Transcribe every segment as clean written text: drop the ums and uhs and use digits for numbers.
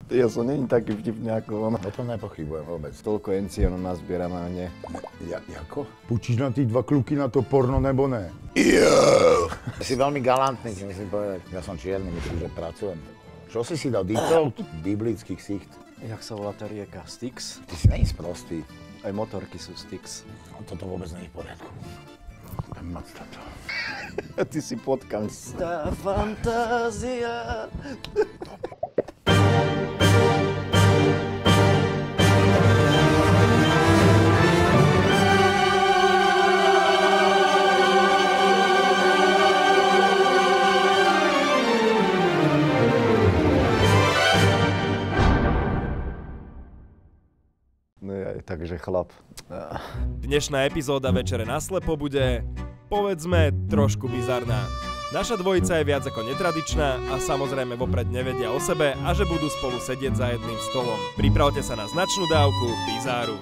Ja som není taký vtipný ako on. O tom nepochybujem vôbec. Toľko encionu nazbierané, nie? Jako? Pučíš na tí dva kluky na to porno nebo ne? Jo! Si veľmi galantný, si musím povedať. Ja som čierny, myslím, že pracujem. Čo si dal? Default? Biblických sicht. Jak sa volá tá rieka? Styx? Ty si není sprostý. Aj motorky sú Styx. Toto vôbec není v poriadku. Moc toto. Ty si potkal. Tá fantázia. Takže chlap. Dnešná epizóda Večere na slepo bude, povedzme, trošku bizarná. Naša dvojica je viac ako netradičná a samozrejme vopred nevedia o sebe a že budú spolu sedieť za jedným stolom. Pripravte sa na značnú dávku bizáru.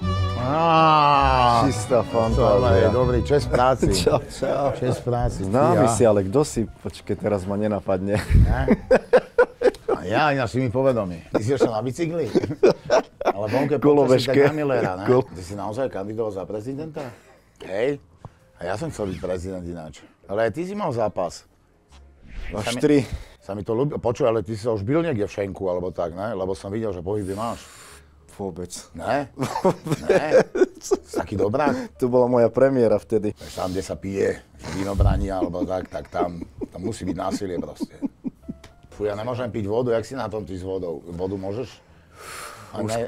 Čistá fantázia. Dobrý, čest práci. Čau, čau. Čest práci. Známy si, ale kto si? Počkej, teraz ma nenapadne. Ja ináč si mi povedomí. Ty si ešte na bicykli? Ale vonke Kolobežke. tak na Millera, ne? Ty si naozaj kandidoval za prezidenta? Hej. A ja som chcel byť prezident ináč. Ale aj ty si mal zápas. Máš 3. Sa mi to ľúbi. Počuj, ale ty si sa už bil niekde v šenku, alebo tak, ne? Lebo som videl, že pohyby máš. Vôbec. Ne? Ne? Taký dobrák. To bola moja premiéra vtedy. Tam, kde sa pije vínobranie, alebo tak tam musí byť násilie proste. Fú, ja nemôžem piť vodu, jak si na tom ty s vodou? Vodu môžeš?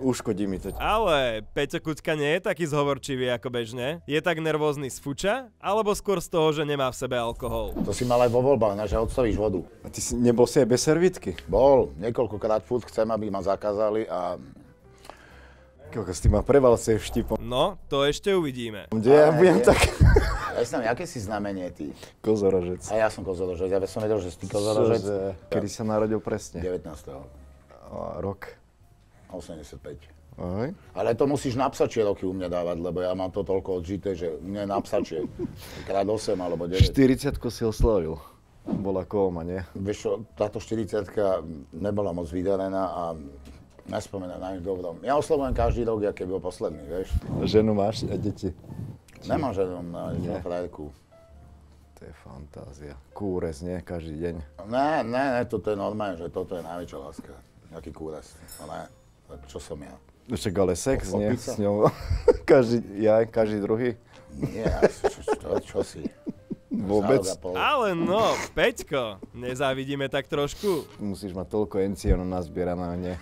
Uškodí mi to. Ale Peťo Kuťka nie je taký zhovorčivý ako bežne. Je tak nervózny z fuča, alebo skôr z toho, že nemá v sebe alkohol? To si mal aj vo voľbách, že odstavíš vodu. A ty si nebol si aj bez servítky? Bol, niekoľkokrát furt chcem, aby ma zakázali a... Koľko si ma prevalcuje vštipom. No, to ešte uvidíme. Kde ja budem tak... Ja aké si znamenie ty? Kozorožec. A ja som kozorožec, ja som vedel, že si ty kozorožec. Kedy sa narodil presne? 19. Rok. 85. Ahoj. Ale to musíš na psačie roky u mňa dávať, lebo ja mám to toľko odžité, že u mňa je na psačie. Krát 8 alebo 9. 40-ku si oslavil. Bola kolma, nie? Vieš čo, táto 40-ka nebola moc vydarená a nespomínam na nič dobrom. Ja oslavujem každý rok, aký bol posledný, vieš. Ženu máš a deti? Nemám ženu na frajerku. To je fantázia. Kúrez, nie? Každý deň. Ne, toto je normálne, že toto je najväčšia láska. Jaký kúrez. No ne, čo som ja? Však ale sex, nie? S ňou. Každý druhý? Nie, čo si? Vôbec. Ale no, Peťko, nezávidíme tak trošku? Musíš mať toľko encionu nazbierané, nie?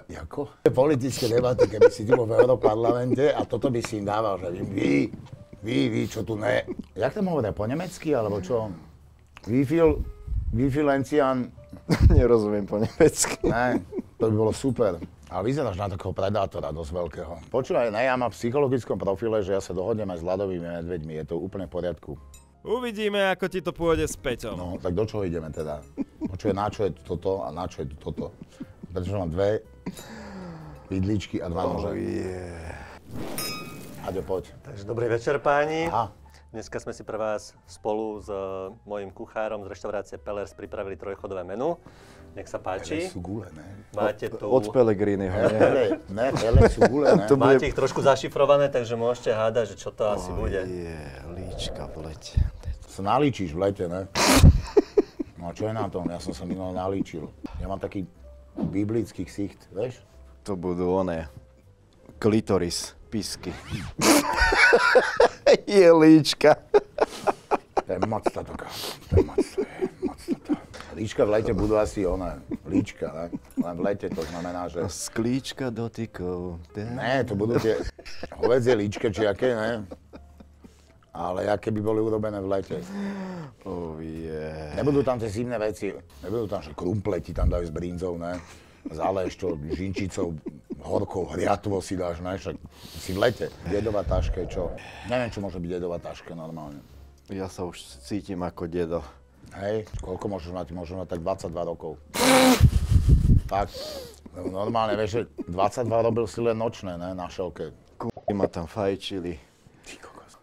Jako? Politické debaty, keby si ty bol v Europarlamente a toto by si im dával, že vy, čo tu ne... Jak tam hovoria, po nemecky, alebo čo? Wie viel Encian... Nerozumiem po nemecky. Ne, to by bolo super. Ale vyzeráš na takého predátora dosť veľkého. Počúvaj, ja mám v psychologickom profile, že ja sa dohodnem aj s ľadovými medveďmi, je to úplne v poriadku. Uvidíme, ako ti to pôjde s Peťom. No, tak do čoho ideme teda? Počuj, na čo je toto a na čo je toto? Pretože mám 2 vidličky a 2 nože. Aďo, poď. Takže dobrý večer, páni. Aha. Dneska sme si pre vás spolu s mojím kuchárom z reštaurácie Pellers pripravili trojchodové menu. Nech sa páči. Pellers sú gule, ne? Máte tu... Od Pellegriniho, nie? Ne, Pellers sú gule, ne? Máte ich trošku zašifrované, takže môžete hádať, že čo to asi bude. Líčka v lete. Sa nalíčiš v lete, ne? No a čo je na tom? Ja som sa minulé nalíčil. Ja mám taký biblický ksicht, vieš? To budú oné. Klitoris, pisky. Je líčka. To je moc toto, to je moc toto. Líčka v lete budú asi oné, líčka, ne? Len v lete to znamená, že... Sklíčka dotykov. Ne, to budú tie hovädzie líčke, či aké, ne? Ale aké by boli urobené v lete. Nebudú tam tie zimné veci, nebudú tam, že krumpleti tam dajú s brinzou, ne? Zálež čo, žinčicou, horkou, hriatvo si dáš, ne? Však si v lete. Dedová taška je čo? Neviem, čo môže byť dedová taška normálne. Ja sa už cítim ako dedo. Hej, koľko môžeš mať? Môžeš mať tak 22 rokov. Tak, normálne, vieš, že 22 robil si len nočné, ne? Na šelke. Ma tam fajčili. Ty kokos.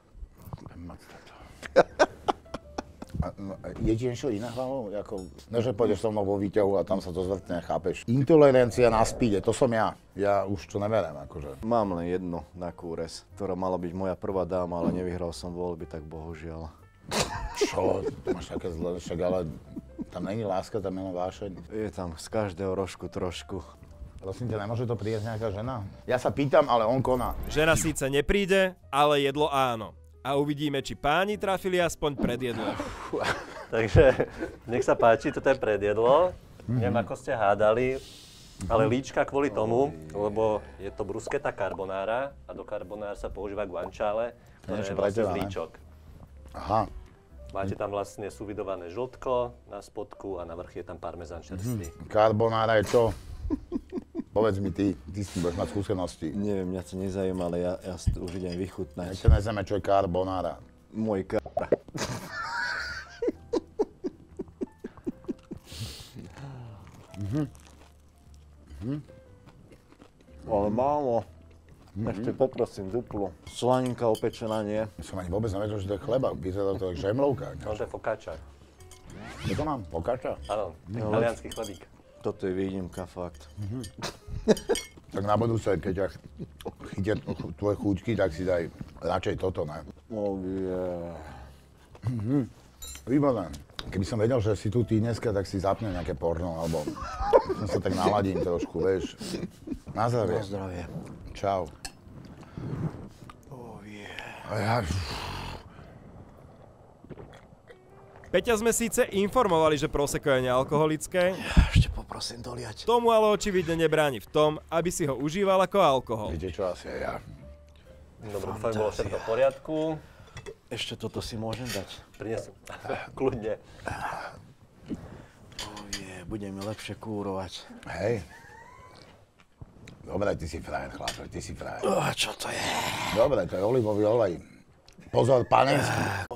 Je ti niečo iné hlavou? Ne, že pôjdeš so mnou vo výťahu a tam sa to zvrtne, chápeš? Intolerancia na speede, to som ja. Ja už to neverím, akože. Mám len jednu na kúres, ktorá mala byť moja prvá dáma, ale nevyhral som voľby, tak bohužiaľ. Čo? Máš také zle, však ale tam není láska, tam je len vášeň. Je tam z každého rožku trošku. Prosím ťa, nemôže to prísť nejaká žena? Ja sa pýtam, ale on koná. Žena síce nepríde, ale jedlo áno. A uvidíme, či páni trafili aspoň predjedlo. Takže nech sa páči, toto je predjedlo. Neviem, ako ste hádali, ale líčka kvôli tomu, lebo je to bruschetta carbonara a do carbonár sa používa guanciale, ktoré je vlastne z líčok. Aha. Máte tam vlastne suvidované žltko na spodku a na vrch je tam parmezán čerstvý. Carbonara je čo? Povedz mi ty si budeš mať skúsenosti. Neviem, mňa to nezajíma, ale ja už idem vychutnať. Ešte nezeme, čo je carbonara. Môj kár. Ale málo. Ešte poprosím duplu. Slaninka opečená, nie? Som ani vôbec nevedel, že to je chleba. Vyzerá to ako žemlovka. No, to je focaccia. Čo to mám? Focaccia? Áno, taliansky chlebík. Toto je výnimka, fakt. Tak na budúce, keď ťa chytia tvoje chúťky, tak si daj radšej toto, ne? Oh yeah. Výborné. Keby som vedel, že si tu ty dneska, tak si zapnem nejaké porno, alebo som sa tak naladím trošku, vieš. Na zdravie. Na zdravie. Čau. Oh yeah. A ja... Peťa sme síce informovali, že Prosecco je nealkoholické. Ešte poprosím doliať. Tomu ale očividne nebráni v tom, aby si ho užíval ako alkohol. Viete čo, asi aj ja. Dobre, dúfam, bolo všetko v poriadku. Ešte toto si môžem dať. Prinesem. Kľudne. Oh yeah, bude mi lepšie kúrovať. Hej. Dobre, ty si frajer, chlapec, ty si frajer. Čo to je? Dobre, to je olivový olej. Pozor, panenský.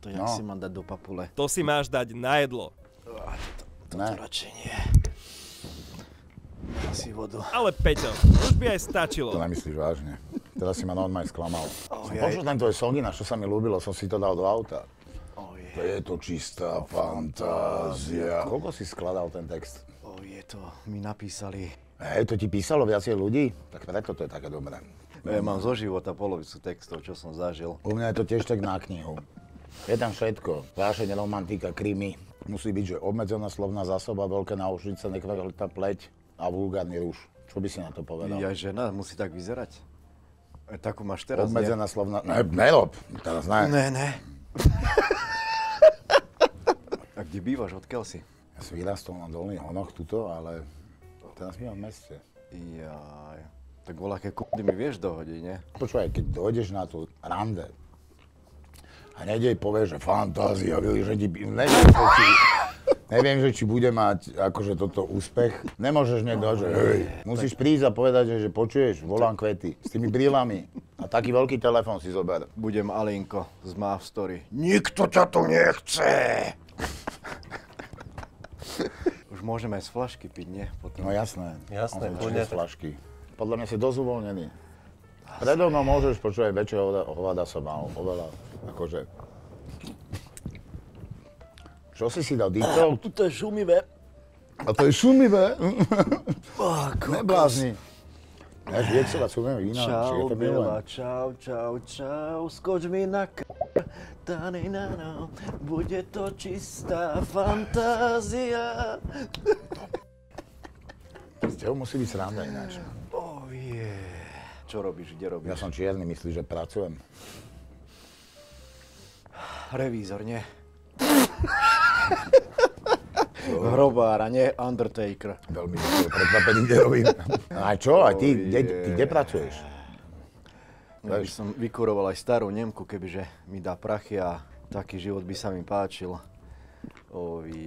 To jak si mám dať do papule? To si máš dať na jedlo. Toto radšej nie. Asi vodu. Ale Peťo, už by aj stačilo. To nemyslíš vážne. Teraz si ma normálne sklamal. Som počul ten tvoj songina, čo sa mi ľúbilo, som si to dal do auta. To je to čistá fantázia. Koľko si skladal ten text? To mi napísali. Hej, to ti písalo viacej ľudí? Tak preto to je také dobré. Ja mám zo života polovicu textov, čo som zažil. U mňa je to tiež tak na knihu. Je tam všetko. Vášeň, romantika, krimi. Musí byť, že obmedzená slovná zásoba, veľké náušnice, nekvalitná pleť a vulgárny rúž. Čo by si na to povedal? Ja žena musí tak vyzerať? Takú máš teraz, obmedzená slovná... Nerob, teraz ne. Ne. A kde bývaš, odkiaľ si? Ja som vyrastol na Dolných Honoch tuto, ale teraz bývam v meste. Jaj. Tak voľaké kundy mi vieš dohodiť, nie? Počúvaj, keď dojdeš na tú rande, a hneď jej povieš, že fantázia, že ti... Neviem, že či bude mať akože toto úspech. Nemôžeš hneď dať, že hej. Musíš prísť a povedať, že počuješ, volám kvety s tými brýlami. A taký veľký telefón si zober. Budem Alinko z Máv Story. Nikto ťa tu nechce! Už môžeme aj z flašky piť, nie? Potom. No jasné. Jasné, z flašky. Podľa mňa si dosť uvoľnený. Predo mnou môžeš počúvať väčšie hovada som mal, oveľa, akože... Čo si dal, dýchol? To je šumivé. A to je šumivé? Neblázni. Vieš, viexovať šumivé víno, či je to milé. Čau, skoč mi na bude to čistá fantázia. Z teho musí byť sranda ináč. Oh yeah. Čo robíš, kde robíš? Ja som čierny, myslíš, že pracujem? Revízor, nie? Hrobára, nie Undertaker. Veľmi prekvapený derovým. A čo? A ty kde pracuješ? Ja by som vykuroval aj starú Nemku, kebyže mi dá prachy a taký život by sa mi páčil.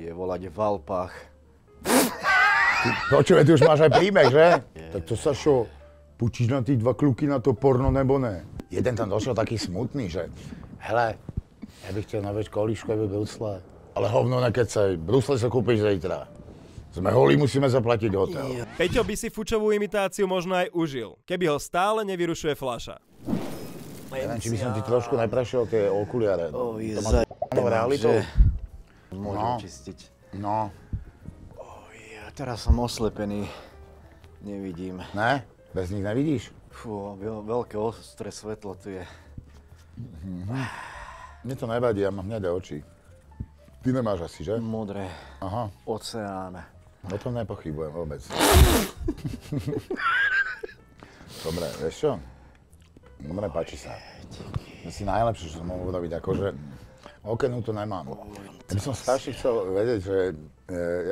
Volať v Alpách. Počúvaj, ty už máš aj príbeh, že? Tak to sa čo? Pučíš na tí dva kluky na to porno nebo ne? Jeden tam došiel taký smutný, že hele, ja bych chcel nabieť kolíškové brusle. Ale hovno nekecaj, brusle sa kúpiš zajtra. Sme holí, musíme zaplatiť hotel. Peťo by si fučovú imitáciu možno aj užil, keby ho stále nevyrušuje fľaša. Neviem, či by som ti trošku neprešiel tie okuliare. Oj, To máš realitou? Môžem No. čistiť. No, Ja teraz som oslepený. Nevidím. ne? Bez nich nevidíš? Fú, veľké ostré svetlo tu je. Mne to nevadí, ja mám hnedé oči. Ty nemáš asi, že? Modré. Aha, Oceán. o tom nepochybujem vôbec. Dobre, vieš čo? Dobre, páči sa. To si najlepšie, čo som mohol urobiť, akože okenu to nemám. Ja by som strašne chcel vedieť, že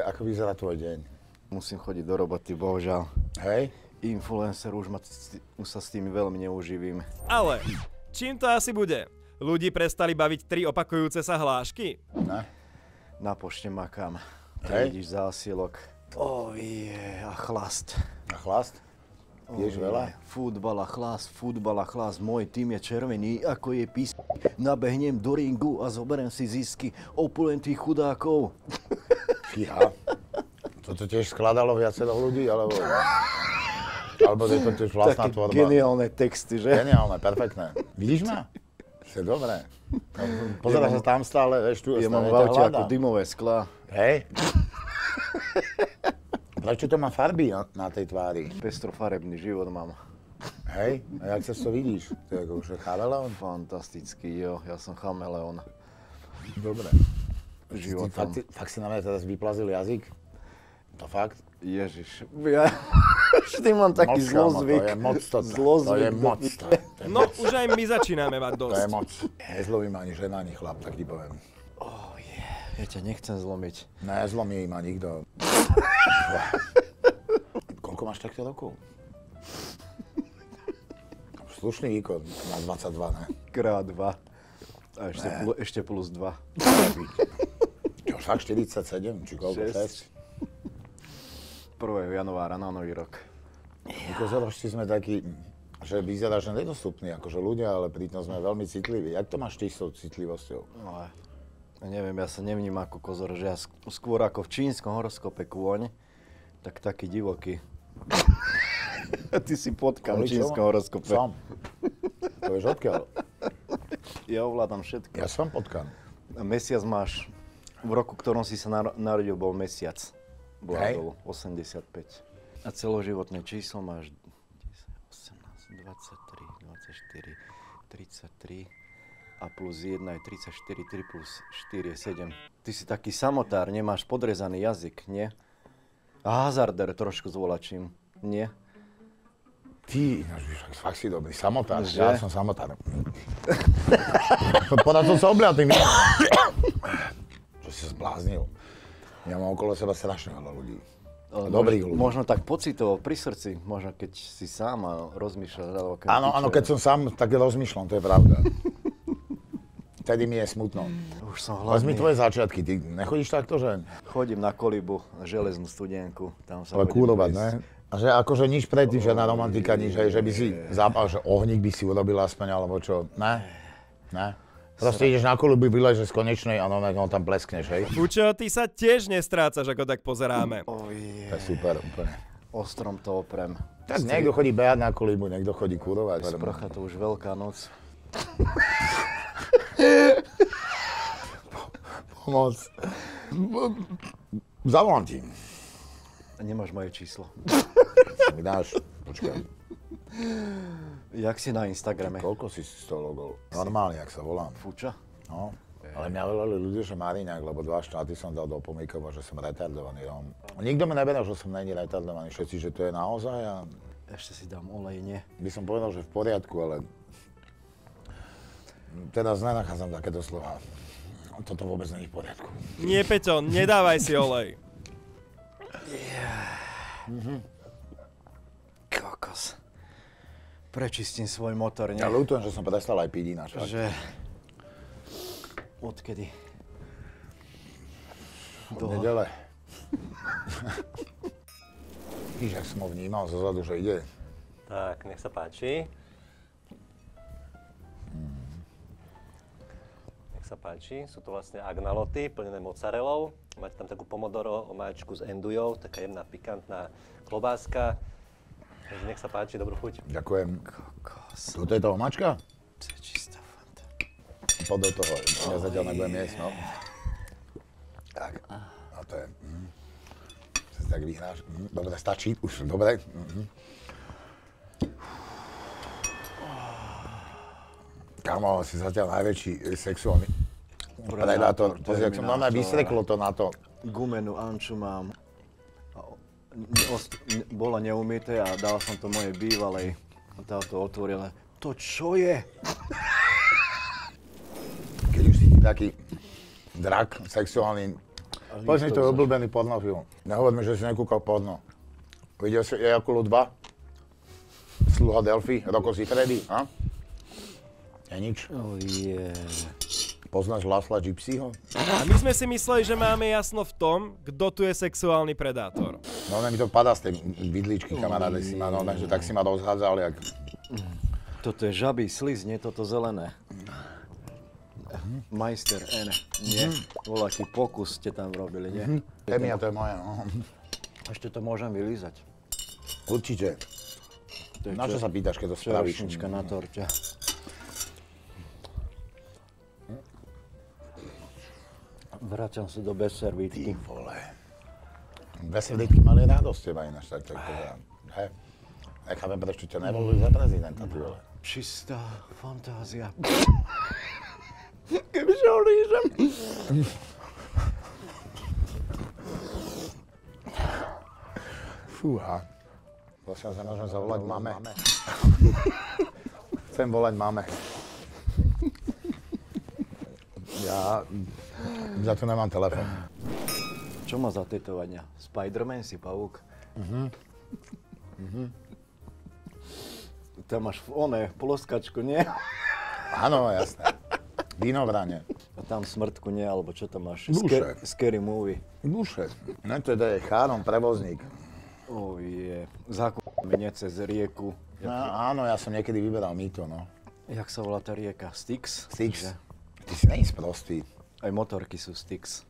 ako vyzerá tvoj deň. Musím chodiť do roboty, bohužiaľ. Hej? Influencer, už sa s tým veľmi neuživím. Ale čím to asi bude? Ľudí prestali baviť 3 opakujúce sa hlášky? Ne? Na pošte makám. Hej. Vidíš zásielok. A chlast. A chlast? Ješ veľa? Futbal a chlast. Môj tým je červený, ako je pís. Nabehnem do ringu a zoberiem si zisky opulentých chudákov. Fíha. Toto tiež skladalo viacero ľudí, alebo je to tiež vlastná Také tvorba? geniálne texty, že? Geniálne, perfektné. Vidíš ma? Je dobré. Pozeráš sa tam stále, vieš, tu Ja mám v ťa aute hľadám. ako dymové sklá. Hej. Prečo to má farby na tej tvári? Pestrofarebný život mám. Hej? A jak sa to vidíš? To je ako už chameleón? Fantastický, jo. Ja som chameleón. Dobre. Životom. Fakt si na mňa teraz vyplazil jazyk? To fakt? Ježiš. Ja vždy mám taký Moc, kámo, zlozvyk. To je moc toto. To Zlozvyk. je moc. To je No, moc. už aj my začíname mať To je dosť. moc. Nezlomí ma ani žena, ani chlap, tak ti poviem. Ja ťa nechcem zlomiť. Nezlomí ma nikto. Koľko máš takto rokov? Slušný výkon, má 22, ne? Krát 2. A ešte plus 2. Čo, fakt 47, či koľko? 6? 1. januára na nový rok. Ako zorožci sme takí, že vyzeráš nedostupný, akože ľudia, ale pritom sme veľmi citliví. Jak to máš ty s tou citlivosťou? No, ja neviem, ja sa nevnímam ako kozor, že ja skôr ako v čínskom horoskope kôň, tak taký divoký. Ty si potkal v čínskom horoskope. Som. To vieš odkiaľ? Ja ovládam všetko. Ja som potkan. Mesiac máš, v roku, ktorom si sa narodil, bol mesiac. Bládol, 85. A celoživotné číslo máš 10, 18, 23, 24, 33 a plus 1 je 34, 3 plus 4 je 7. Ty si taký samotár, nemáš podrezaný jazyk, nie? A hazarder trošku s volačím, nie? Ty, fakt si dobrý, samotár. Že? Ja som samotár. Podľa som sa obliatý. Čo si sa zbláznil? Ja mám okolo seba strašne veľa ľudí. Dobrých ľudí. Možno tak pocitovo, pri srdci, možno keď si sám a rozmýšľaš. Áno, keď som sám, tak rozmýšľam, to je pravda. Vtedy mi je smutno. Už som Vezmi hladný. tvoje začiatky, ty nechodíš takto, že? Chodím na Kolibu, na železnú studienku, tam sa Ale chodím kúrovať, prejsť. ne? A že akože nič predtým, žiadna romantika, nič, že by si zápal, že ohník by si urobil aspoň, alebo čo? Ne? Ne? Proste ideš na Kolubu, vyležeš z konečnej a no tam pleskneš, hej? Fučo, ty sa tiež nestrácaš, ako tak pozeráme. To je super, úplne. Ostrom to oprem. Tak niekto chodí behať na Kolibu, niekto chodí kurovať. Sprcha to už veľká noc. Pomoc. Zavolám ti. Nemáš moje číslo. Mi dáš, počkaj. Jak si na Instagrame? Koľko si z toho logol? Normálne, jak sa volám. Fuča? No. Ale mňa volali ľudia, že Mariňák, lebo 2 štáty som dal do pomýkov a že som retardovaný Róm. Nikto mi neberal, že som není retardovaný, všetci, že to je naozaj a Ešte si dám olej, nie? by som povedal, že v poriadku, ale teraz nenachádzam takéto slova. Toto vôbec nie je v poriadku. Nie, Peťo, nedávaj si olej. Kokos. Prečistím svoj motor, nie? Ja ľutujem, že som prestal aj piť ináč. Že... Odkedy? Od nedele. Víš, ak som ho vnímal zozadu, že ide. Tak, nech sa páči. Nech sa páči, sú to vlastne agnaloty plnené mozzarellou. Máte tam takú pomodoro omáčku s endujou, taká jemná pikantná klobáska. Takže nech sa páči, dobrú chuť. Ďakujem. Kokos. Toto je tá omáčka? rýchlo do toho, ja zatiaľ nebudem jesť, no. Tak, a to je... Tak vyhráš. Dobre, stačí, už, dobre. Kámo, si zatiaľ najväčší sexuálny predátor. Pozri, ak som normálne vysreklo to na to. Gumenú anču mám. Bolo neumyté a dal som to mojej bývalej. A tá to otvorila. To čo je? Keď už si taký drak sexuálny, povedz mi, to je obľúbený pornofilm. Nehovor mi, že si nekúkal porno. Videl si Ejakulu 2? Sluha Delphi? Rocco Siffredi? Je nič? Oh yeah. Poznáš Lasla Gypsyho? A my sme si mysleli, že máme jasno v tom, kto tu je sexuálny predátor. No, mi to padá z tej bydličky, kamaráde, si ma, no, že tak si ma rozhádzal, jak... Toto je žabý sliz, nie toto zelené. Majster N. Nie. Volaký pokus ste tam robili, nie? Chemia, to je moje, no. Ešte to môžem vylízať. Určite. Na čo sa pýtaš, keď to spravíš? Čerešnička na torte. Vraťam sa do bez servítky. Ty vole. Bez servítky mali radosť teba ináč, tak povedám. Hej. Nechápem, prečo ťa nevolili za prezidenta, ty vole. Čistá fantázia. Kebyže ho lížem. Fúha. Prosím sa, môžem zavolať mame. Chcem volať mame. Ja za to nemám telefón. Čo má za tetovania? Spider-Man si pavúk? Tam máš poloskačku, nie? Áno, jasné. Vínovranie. A tam smrtku nie, alebo čo tam máš? Duše. Scary movie. Duše. No teda je chárom prevozník. Zakúpame nie cez rieku. No, áno, ja som niekedy vyberal mýto, no. Jak sa volá tá rieka? Styx? Styx. Že? Ty si nejsi prostý. Aj motorky sú Styx.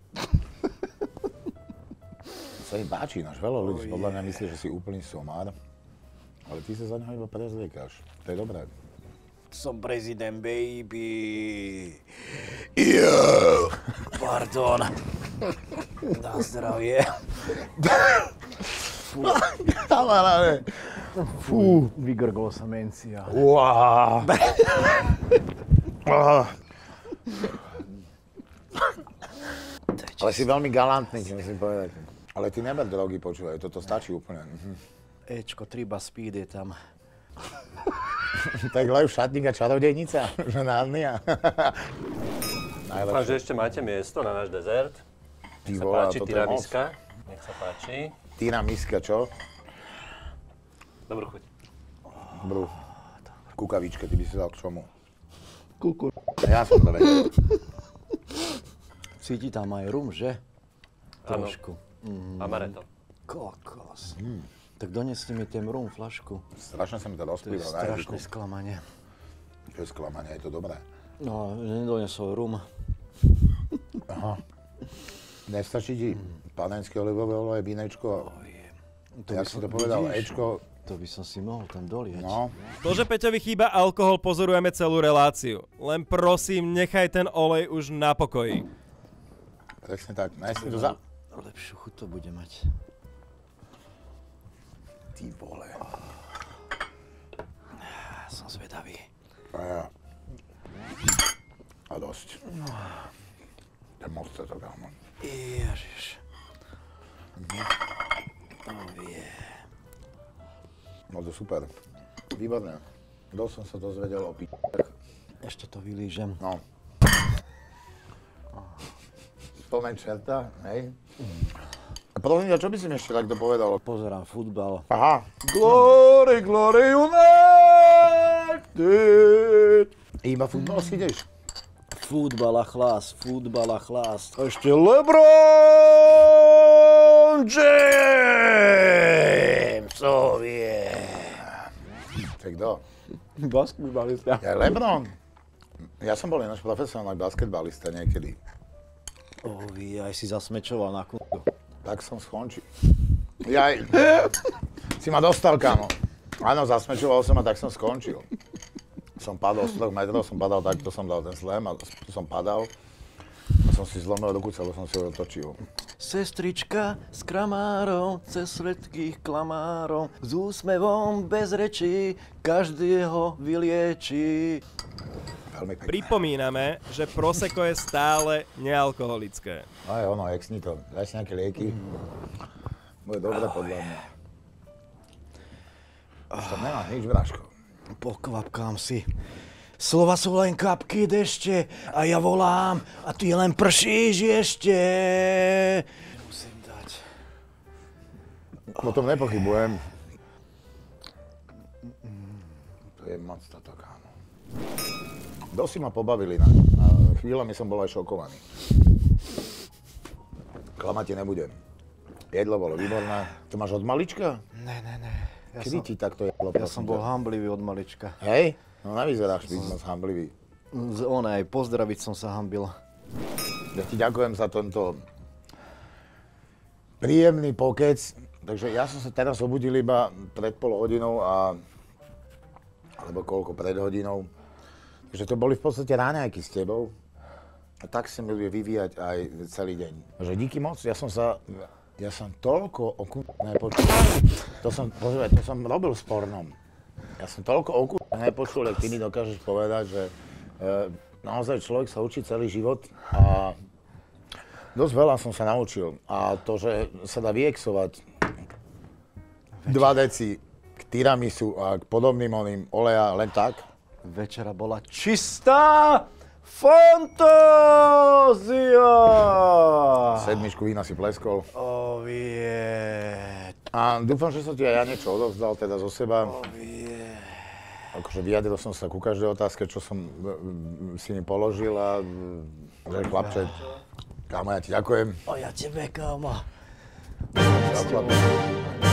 Sa im páči, náš veľa ľudí podľa mňa myslí, že si úplný somár. Ale ty sa za neho iba prezliekáš. To je dobré. Som prezident, baby. Jo. Pardon. Na zdravie. Fú. Kamaráde. Fú. Vygrgol sa mencia. Uá. Ale si veľmi galantný, ti musím povedať. Ale ty neber drogy, počúvaj, toto stačí úplne. Ečko, triba speed je tam. Tak Lev šatník a čarodejnica, že Narnia. Dúfam, že ešte máte miesto na náš dezert. Nech sa páči tiramiska. Nech sa páči. Tiramiska, čo? Dobrú chuť. Dobrú. Kukavičke, ty by si dal k čomu? Kuku. Ja som to vedel. Cíti tam aj rum, že? Áno. Trošku. Amaretto. Kokos. Tak doneste mi ten rum, flašku. Strašne sa mi to To je rozplýval na strašné jazyku. sklamanie. Čo je sklamanie, je to dobré. No, nedonesol rum. Aha. Nestačí ti panenské olivové oleje, vínečko? Jak si to povedal, Ečko? To by som si mohol tam doliať. No. To, že Peťovi chýba alkohol, pozorujeme celú reláciu. Len prosím, nechaj ten olej už na pokoji. Presne tak. Najsi to za... Lepšiu chuť to bude mať. Ty vole. Som zvedavý. A ja. A dosť. To je moc to kámo. Ježiš. No to super. Výborné. Dosť som sa dozvedel o Ešte to vylížem. No. Plné čerta, hej? A prosím ťa, čo by si mi ešte takto povedal? Pozerám futbal. Aha. Glory, glory United! Iba futbal si ideš? Futbal a chlás, futbal a chlás. Ešte LeBron James! Co vie? To je kto? Basketbalista. Ja LeBron. Ja som bol ináč profesionálny basketbalista niekedy. Aj si zasmečoval na kundu. Tak som skončil. Jaj. Si ma dostal, kámo. Áno, zasmečoval som a tak som skončil. som padol z 3 metrov, som padal takto, som dal ten slam a som padal. A som si zlomil ruku, celé som si ho otočil. Sestrička s kramárov, cez všetkých klamárov, s úsmevom bez rečí, každý ho vylieči. Veľmi pekné. Pripomíname, že Prosecco je stále nealkoholické. Aj ono, exni to. Daj si nejaké lieky. Bude dobré podľa mňa. Tam nemáš nič, Bráško. Pokvapkám si. Slova sú len kapky dešte a ja volám a ty len pršíš ešte. Musím dať. O tom nepochybujem. To je moc toto, kámo. Dosť ma pobavili na chvíľami som bol aj šokovaný. Klamať ti nebudem. Jedlo bolo výborné. To máš od malička? Ne. Kedy ti takto jedlo? Ja som bol hamblivý od malička. Hej? No nevyzeráš byť moc hamblivý. Aj pozdraviť som sa hambil. Ja ti ďakujem za tento príjemný pokec. Takže ja som sa teraz obudil iba pred pol hodinou alebo koľko pred hodinou. Takže to boli v podstate ráňajky s tebou. A tak sa mi bude vyvíjať aj celý deň. Takže díky moc, ja som toľko o nepočul. To som robil s pornom. Ja som toľko o nepočul, jak ty mi dokážeš povedať, že naozaj človek sa učí celý život a dosť veľa som sa naučil. A to, že sa dá vyexovať 2 deci k tiramisu a k podobným oným oleja len tak. Večera bola čistá fantázia! 7 vína si pleskol. A dúfam, že som ti aj ja niečo odovzdal teda zo seba. Akože vyjadril som sa ku každej otázke, čo som si mi položil a že chlapče, kámo, ja ti ďakujem. A ja tebe, kámo. Ďakujem.